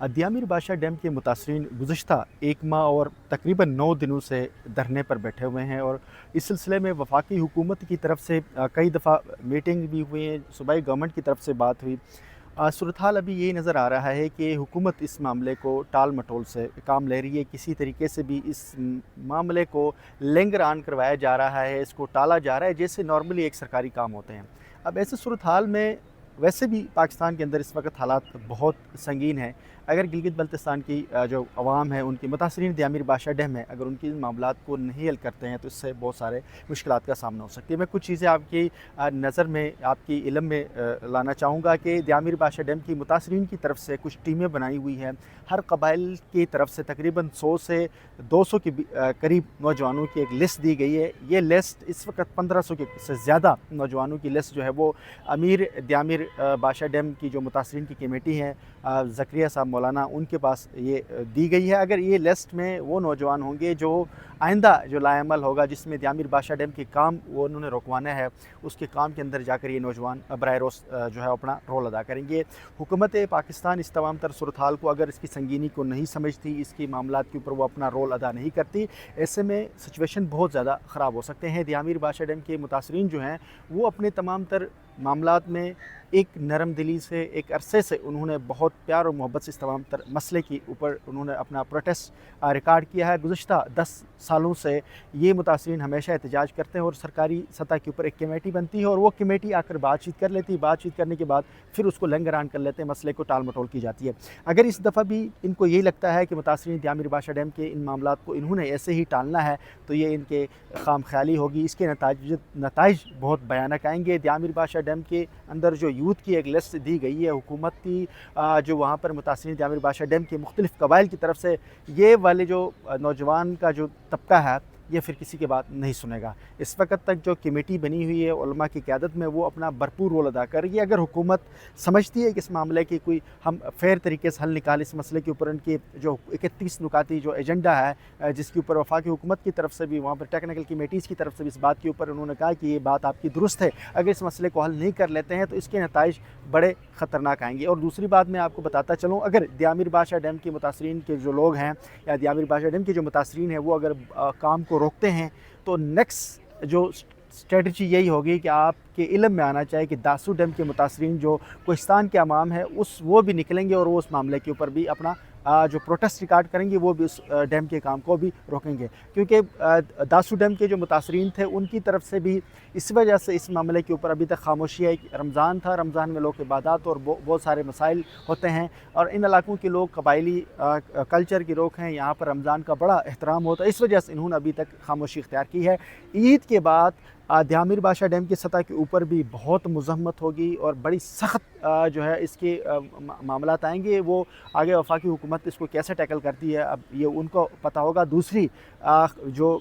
दियामिर बादशाह डैम के मुतासरीन गुज़श्ता 1 माह और तकरीबन 9 दिनों से धरने पर बैठे हुए हैं और इस सिलसिले में वफाकी हुकूमत की तरफ से कई दफ़ा मीटिंग भी हुई है, सूबाई गवर्नमेंट की तरफ से बात हुई। सूरत हाल अभी यही नज़र आ रहा है कि हुकूमत इस मामले को टाल मटोल से काम ले रही है। किसी तरीके से भी इस मामले को लिंगर ऑन करवाया जा रहा है, इसको टाला जा रहा है जैसे नॉर्मली एक सरकारी काम होते हैं। अब ऐसे सूरत हाल में वैसे भी पाकिस्तान के अंदर इस वक्त हालात बहुत संगीन है। अगर गिलगित बल्तिस्तान की जो अवाम है, उनकी मुतासरीन दियामिर बादशाह डैम है, अगर उनकी इन मामलात को नहीं हल करते हैं तो इससे बहुत सारे मुश्किलात का सामना हो सकती है। मैं कुछ चीज़ें आपकी नज़र में, आपकी इल्म में लाना चाहूँगा कि दियामिर बादशाह डैम की मुतासरीन की तरफ से कुछ टीमें बनाई हुई हैं। हर कबाइल की तरफ से तकरीबन 100 से 200 के करीब नौजवानों की एक लिस्ट दी गई है। ये लिस्ट इस वक्त 1500 के से ज़्यादा नौजवानों की लिस्ट जो है वो अमीर दियामिर बादशाह डैम की जो मुतासरीन की कमेटी है, ज़करिया साहब मौलाना, उनके पास ये दी गई है। अगर ये लिस्ट में वो नौजवान होंगे जो आइंदा जो लाएमल होगा, जिसमें दियामिर बादशाह डैम के काम वो उन्होंने रुकवाना है, उसके काम के अंदर जाकर ये नौजवान बराह रास्त जो है अपना रोल अदा करेंगे। हुकूमत पाकिस्तान इस तमाम तर सूरत हाल को अगर इसकी संगीनी को नहीं समझती, इसकी मामलात के ऊपर वो अपना रोल अदा नहीं करती, ऐसे में सिचुएशन बहुत ज़्यादा ख़राब हो सकते हैं। दियामिर बादशाह डैम के मुतासरीन जो हैं वो अपने तमाम तर मामलात में एक नरम दिली से, एक अरसे से उन्होंने बहुत प्यार और मोहब्बत से इस तमाम तर मसले के ऊपर उन्होंने अपना प्रोटेस्ट रिकॉर्ड किया है। गुज़श्ता 10 सालों से ये मुतासरीन हमेशा एहतजाज करते हैं और सरकारी सतह के ऊपर एक कमेटी बनती है और वो कमेटी आकर बातचीत कर लेती है। बातचीत करने के बाद फिर उसको लंगरान कर लेते हैं, मसले को टाल मटोल की जाती है। अगर इस दफ़ा भी इनको यही लगता है कि मुतासरीन दियामिर बादशाह डैम के इन मामलात को इन्होंने ऐसे ही टालना है तो ये इनके खाम ख्याली होगी। इसके नताइज बहुत भयानक आएंगे। दियामिर बादशाह डैम के अंदर जो यूथ की एक लिस्ट दी गई है हुकूमत की, जो वहाँ पर मुतासरीन दियामिर बादशाह डैम के मुख्तलिफ़ कबाइल की तरफ से, ये वाले जो नौजवान का जो तबका है ये फिर किसी की बात नहीं सुनेगा। इस वक्त तक जो कमेटी बनी हुई है उलमा की क़यादत में, वो अपना भरपूर रोल अदा कर रही है। अगर हुकूमत समझती है कि इस मामले की कोई हम फ़ेयर तरीके से हल निकाल, इस मसले के ऊपर उनकी जो 31 नुकाती जो एजेंडा है, जिसके ऊपर वफाकी हुकूमत की तरफ से भी, वहाँ पर टेक्निकल कमेटीज़ की तरफ से भी इस बात के ऊपर उन्होंने कहा कि ये बात आपकी दुरुस्त है, अगर इस मसले को हल नहीं कर लेते हैं तो इसके नताइज बड़े ख़तरनाक आएंगे। और दूसरी बात मैं आपको बताता चलूँ, अगर दियामिर बादशाह डैम के मुतासरीन के जो लोग हैं या दियामिर बादशाह डैम के जो मुतासरीन हैं वो अगर काम को रोकते हैं तो नेक्स्ट जो स्ट्रेटजी यही होगी कि आपके इल्म में आना चाहिए कि दासू डैम के मुतासरीन जो कोहिस्तान के अमाम है वो भी निकलेंगे और वो उस मामले के ऊपर भी अपना जो प्रोटेस्ट रिकॉर्ड करेंगे, वो भी उस डैम के काम को भी रोकेंगे। क्योंकि दासू डैम के जो मुतासरीन थे उनकी तरफ से भी इस वजह से इस मामले के ऊपर अभी तक खामोशी है। रमज़ान था, रमज़ान में लोग इबादत और बहुत सारे मसाइल होते हैं और इन इलाकों के लोग कबायली कल्चर की रोक हैं, यहाँ पर रमज़ान का बड़ा एहतराम होता है, इस वजह से इन्होंने अभी तक खामोशी इख्तियार की है। ईद के बाद दियामिर बादशाह डैम की सतह के ऊपर भी बहुत मुज़म्मत होगी और बड़ी सख्त जो है इसके मामलात आएंगे। वो आगे वफाकी हुकूमत इसको कैसे टैकल करती है अब ये उनको पता होगा। दूसरी जो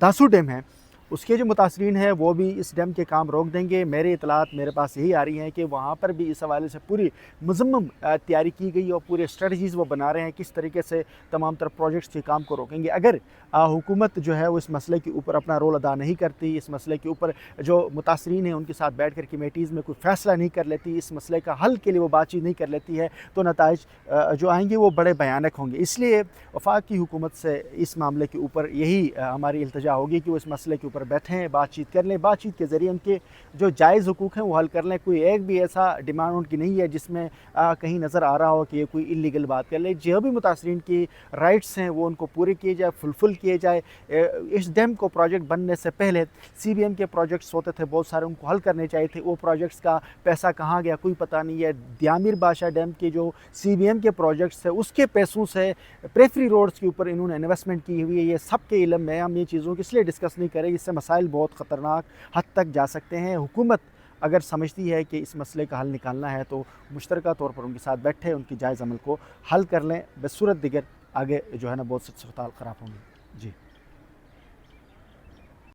दासू डैम है उसके जो मुतासरीन हैं वो भी इस डैम के काम रोक देंगे। मेरे इतलात मेरे पास यही आ रही हैं कि वहाँ पर भी इस हवाले से पूरी मुज़म्मम तैयारी की गई और पूरे स्ट्रेटजीज़ वो बना रहे हैं किस तरीके से तमाम तरह प्रोजेक्ट्स के काम को रोकेंगे। अगर हुकूमत जो है वो इस मसले के ऊपर अपना रोल अदा नहीं करती, इस मसले के ऊपर जो मुतासरीन हैं उनके साथ बैठ कर कमेटीज़ में कोई फ़ैसला नहीं कर लेती, इस मसले का हल के लिए वो बातचीत नहीं कर लेती है, तो नताइज जो आएंगे वो बड़े भयानक होंगे। इसलिए वफाकी हुकूमत से इस मामले के ऊपर यही हमारी इल्तिजा होगी कि वो इस मसले के ऊपर बैठें, बातचीत कर लें, बातचीत के ज़रिए उनके जो जायज़ हुकूक हैं वो हल कर लें। कोई एक भी ऐसा डिमांड उनकी नहीं है जिसमें कहीं नज़र आ रहा हो कि ये कोई इलीगल बात कर ले। जो भी मुतासरीन की राइट्स हैं वो उनको पूरे किए जाए, फुलफिल किए जाए। इस डैम को प्रोजेक्ट बनने से पहले CBM के प्रोजेक्ट्स होते थे बहुत सारे, उनको हल करने चाहिए थे। वो प्रोजेक्ट्स का पैसा कहाँ गया कोई पता नहीं है। दियामिर बादशाह डैम के जो CBM के प्रोजेक्ट्स है उसके पैसों से प्रेफरी रोड्स के ऊपर इन्होंने इन्वेस्टमेंट की हुई है। ये सबके इल्म में, हम ये चीज़ों को इसलिए डिस्कस नहीं करें, इससे मसाइल बहुत ख़तरनाक हद तक जा सकते हैं। हुकूमत अगर समझती है कि इस मसले का हल निकालना है तो मुश्तरका तौर पर उनके साथ बैठे उनकी जायज़ अमल को हल कर लें, बसूरत दिगर आगे जो है ना बहुत सूरत हाल ख़राब होंगी। जी।